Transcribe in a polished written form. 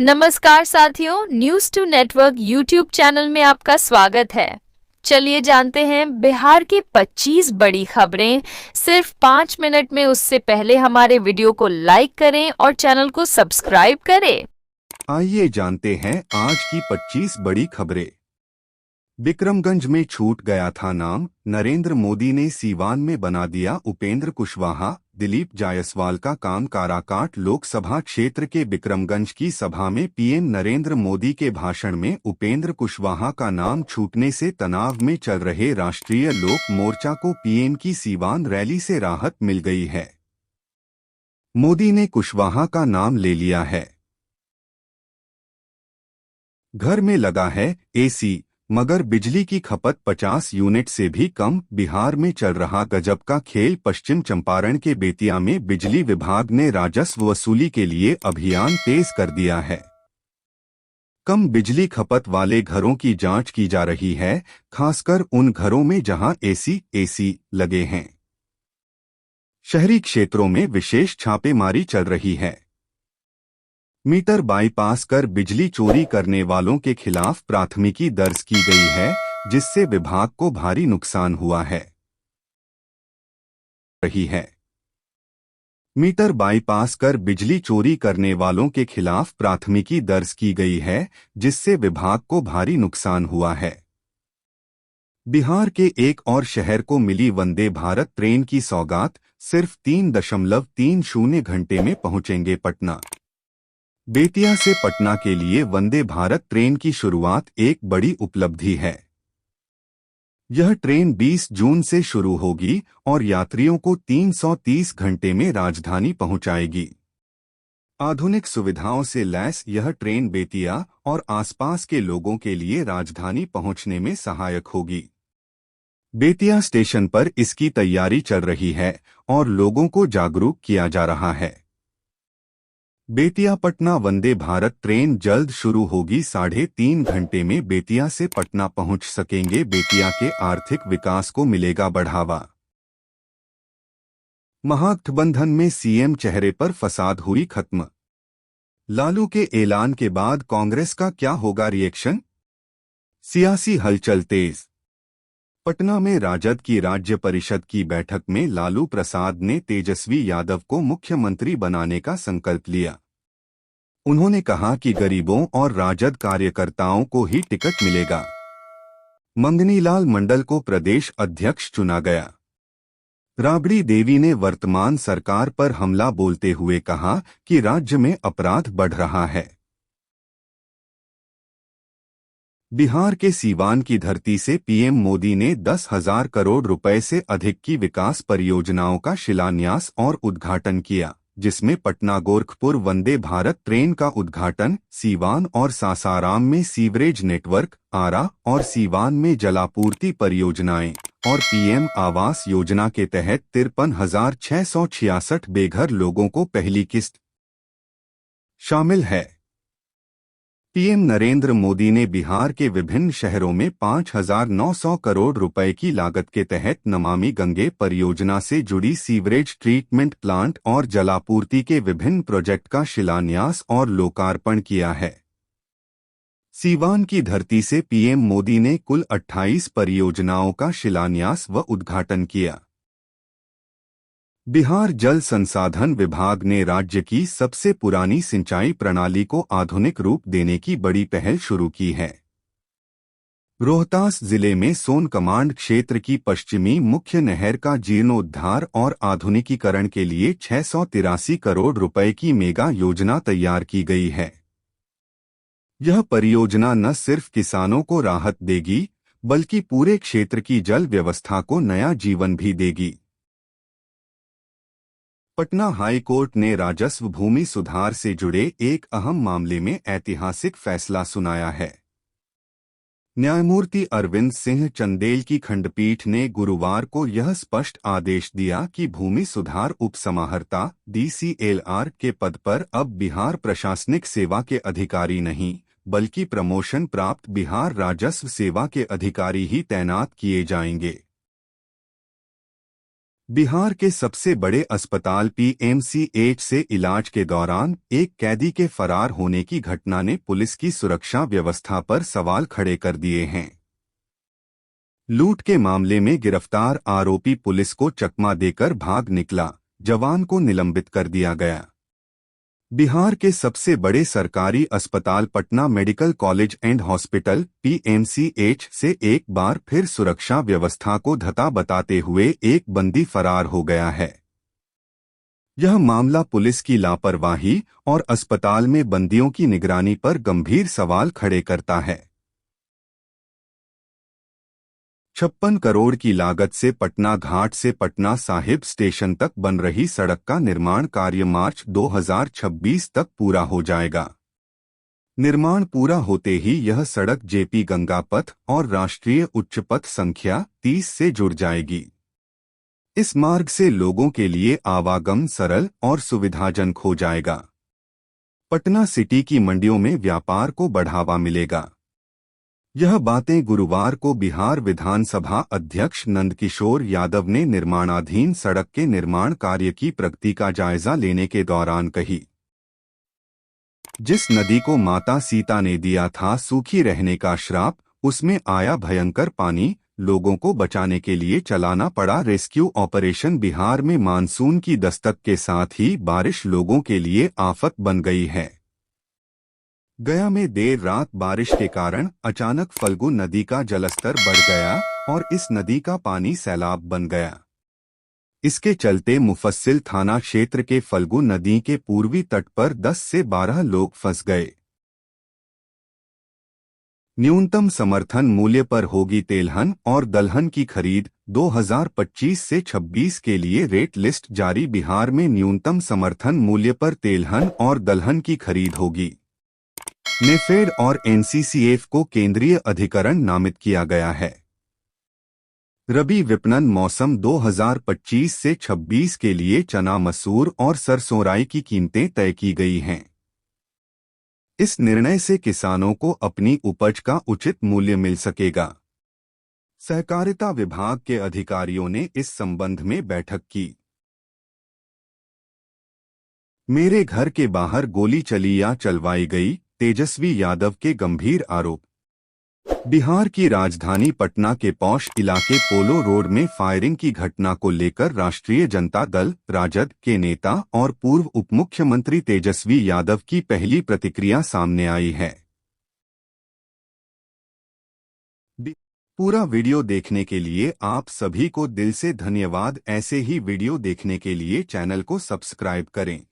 नमस्कार साथियों, news two network YouTube channel में आपका स्वागत है। चलिए जानते हैं बिहार की 25 बड़ी खबरें सिर्फ 5 मिनट में। उससे पहले हमारे वीडियो को लाइक करें और चैनल को सब्सक्राइब करें। आइए जानते हैं आज की 25 बड़ी खबरें। बिक्रमगंज में छूट गया था नाम, नरेंद्र मोदी ने सीवान में बना दिया उपेंद्र कुशवाहा। दिलीप जायसवाल का काम काराकाट लोकसभा क्षेत्र के बिक्रमगंज की सभा में पीएम नरेंद्र मोदी के भाषण में उपेंद्र कुशवाहा का नाम छूटने से तनाव में चल रहे राष्ट्रीय लोक मोर्चा को पीएम की सीवान रैली से राहत मिल गई है। मोदी ने कुशवाहा का नाम ले लिया है। घर में लगा है एसी, मगर बिजली की खपत 50 यूनिट से भी कम। बिहार में चल रहा गजब का खेल। पश्चिम चंपारण के बेतिया में बिजली विभाग ने राजस्व वसूली के लिए अभियान तेज कर दिया है। कम बिजली खपत वाले घरों की जांच की जा रही है, खासकर उन घरों में जहां एसी लगे हैं। शहरी क्षेत्रों में विशेष छापेमारी चल रही है। मीटर बाईपास कर बिजली चोरी करने वालों के खिलाफ प्राथमिकी दर्ज की गई है, जिससे विभाग को भारी नुकसान हुआ है। मीटर बाईपास कर बिजली चोरी करने वालों के खिलाफ प्राथमिकी दर्ज की गई है, जिससे विभाग को भारी नुकसान हुआ है। बिहार के एक और शहर को मिली वंदे भारत ट्रेन की सौगात। सिर्फ 3.30 घंटे में पहुंचेंगे पटना। बेतिया से पटना के लिए वंदे भारत ट्रेन की शुरुआत एक बड़ी उपलब्धि है। यह ट्रेन 20 जून से शुरू होगी और यात्रियों को 330 घंटे में राजधानी पहुंचाएगी। आधुनिक सुविधाओं से लैस यह ट्रेन बेतिया और आसपास के लोगों के लिए राजधानी पहुंचने में सहायक होगी। बेतिया स्टेशन पर इसकी तैयारी चल रही है और लोगों को जागरूक किया जा रहा है। बेतिया पटना वंदे भारत ट्रेन जल्द शुरू होगी। 3.5 घंटे में बेतिया से पटना पहुंच सकेंगे। बेतिया के आर्थिक विकास को मिलेगा बढ़ावा। महागठबंधन में सीएम चेहरे पर फसाद हुई खत्म। लालू के ऐलान के बाद कांग्रेस का क्या होगा रिएक्शन? सियासी हलचल तेज। पटना में राजद की राज्य परिषद की बैठक में लालू प्रसाद ने तेजस्वी यादव को मुख्यमंत्री बनाने का संकल्प लिया। उन्होंने कहा कि गरीबों और राजद कार्यकर्ताओं को ही टिकट मिलेगा। मंगनीलाल मंडल को प्रदेश अध्यक्ष चुना गया। राबड़ी देवी ने वर्तमान सरकार पर हमला बोलते हुए कहा कि राज्य में अपराध बढ़ रहा है। बिहार के सीवान की धरती से पीएम मोदी ने 10,000 करोड़ रुपए से अधिक की विकास परियोजनाओं का शिलान्यास और उद्घाटन किया, जिसमें पटना गोरखपुर वंदे भारत ट्रेन का उद्घाटन, सीवान और सासाराम में सीवरेज नेटवर्क, आरा और सीवान में जलापूर्ति परियोजनाएं और पीएम आवास योजना के तहत 53,666 बेघर लोगों को पहली किस्त शामिल है। पीएम नरेंद्र मोदी ने बिहार के विभिन्न शहरों में 5,900 करोड़ रुपए की लागत के तहत नमामि गंगे परियोजना से जुड़ी सीवरेज ट्रीटमेंट प्लांट और जलापूर्ति के विभिन्न प्रोजेक्ट का शिलान्यास और लोकार्पण किया है। सीवान की धरती से पीएम मोदी ने कुल 28 परियोजनाओं का शिलान्यास व उद्घाटन किया। बिहार जल संसाधन विभाग ने राज्य की सबसे पुरानी सिंचाई प्रणाली को आधुनिक रूप देने की बड़ी पहल शुरू की है। रोहतास जिले में सोन कमांड क्षेत्र की पश्चिमी मुख्य नहर का जीर्णोद्धार और आधुनिकीकरण के लिए 683 करोड़ रुपए की मेगा योजना तैयार की गई है। यह परियोजना न सिर्फ किसानों को राहत देगी, बल्कि पूरे क्षेत्र की जल व्यवस्था को नया जीवन भी देगी। पटना हाई कोर्ट ने राजस्व भूमि सुधार से जुड़े एक अहम मामले में ऐतिहासिक फैसला सुनाया है। न्यायमूर्ति अरविंद सिंह चंदेल की खंडपीठ ने गुरुवार को यह स्पष्ट आदेश दिया कि भूमि सुधार उपसमाहर्ता DCLR के पद पर अब बिहार प्रशासनिक सेवा के अधिकारी नहीं, बल्कि प्रमोशन प्राप्त बिहार राजस्व सेवा के अधिकारी ही तैनात किए जाएंगे। बिहार के सबसे बड़े अस्पताल पीएमसीएच से इलाज के दौरान एक कैदी के फरार होने की घटना ने पुलिस की सुरक्षा व्यवस्था पर सवाल खड़े कर दिए हैं। लूट के मामले में गिरफ्तार आरोपी पुलिस को चकमा देकर भाग निकला, जवान को निलंबित कर दिया गया। बिहार के सबसे बड़े सरकारी अस्पताल Patna medical college and hospital PMCH से एक बार फिर सुरक्षा व्यवस्था को धता बताते हुए एक बंदी फरार हो गया है। यह मामला पुलिस की लापरवाही और अस्पताल में बंदियों की निगरानी पर गंभीर सवाल खड़े करता है। 56 करोड़ की लागत से पटना घाट से पटना साहिब स्टेशन तक बन रही सड़क का निर्माण कार्य मार्च 2026 तक पूरा हो जाएगा। निर्माण पूरा होते ही यह सड़क जेपी गंगा पथ और राष्ट्रीय उच्च पथ संख्या 30 से जुड़ जाएगी। इस मार्ग से लोगों के लिए आवागमन सरल और सुविधाजनक हो जाएगा। पटना सिटी की मंडियों में व्यापार को बढ़ावा मिलेगा। यह बातें गुरुवार को बिहार विधानसभा अध्यक्ष नंदकिशोर यादव ने निर्माणाधीन सड़क के निर्माण कार्य की प्रगति का जायजा लेने के दौरान कही। जिस नदी को माता सीता ने दिया था सूखी रहने का श्राप, उसमें आया भयंकर पानी। लोगों को बचाने के लिए चलाना पड़ा रेस्क्यू ऑपरेशन। बिहार में मानसून की दस्तक के साथ ही बारिश लोगों के लिए आफत बन गई है। गया में देर रात बारिश के कारण अचानक फल्गु नदी का जलस्तर बढ़ गया और इस नदी का पानी सैलाब बन गया। इसके चलते मुफस्सिल थाना क्षेत्र के फल्गु नदी के पूर्वी तट पर 10 से 12 लोग फंस गए। न्यूनतम समर्थन मूल्य पर होगी तेलहन और दलहन की खरीद। 2025 से 26 के लिए रेट लिस्ट जारी। बिहार में न्यूनतम समर्थन मूल्य पर तेलहन और दलहन की खरीद होगी। नेफेड और एनसीसीएफ को केंद्रीय अधिकरण नामित किया गया है। रबी विपणन मौसम 2025 से 26 के लिए चना, मसूर और सरसों राई की कीमतें तय की गई हैं। इस निर्णय से किसानों को अपनी उपज का उचित मूल्य मिल सकेगा। सहकारिता विभाग के अधिकारियों ने इस संबंध में बैठक की। मेरे घर के बाहर गोली चली या चलवाई गई, तेजस्वी यादव के गंभीर आरोप। बिहार की राजधानी पटना के पौष इलाके पोलो रोड में फायरिंग की घटना को लेकर राष्ट्रीय जनता दल राजद के नेता और पूर्व उपमुख्यमंत्री तेजस्वी यादव की पहली प्रतिक्रिया सामने आई है। पूरा वीडियो देखने के लिए आप सभी को दिल से धन्यवाद। ऐसे ही वीडियो देखने के लिए चैनल को सब्सक्राइब करें।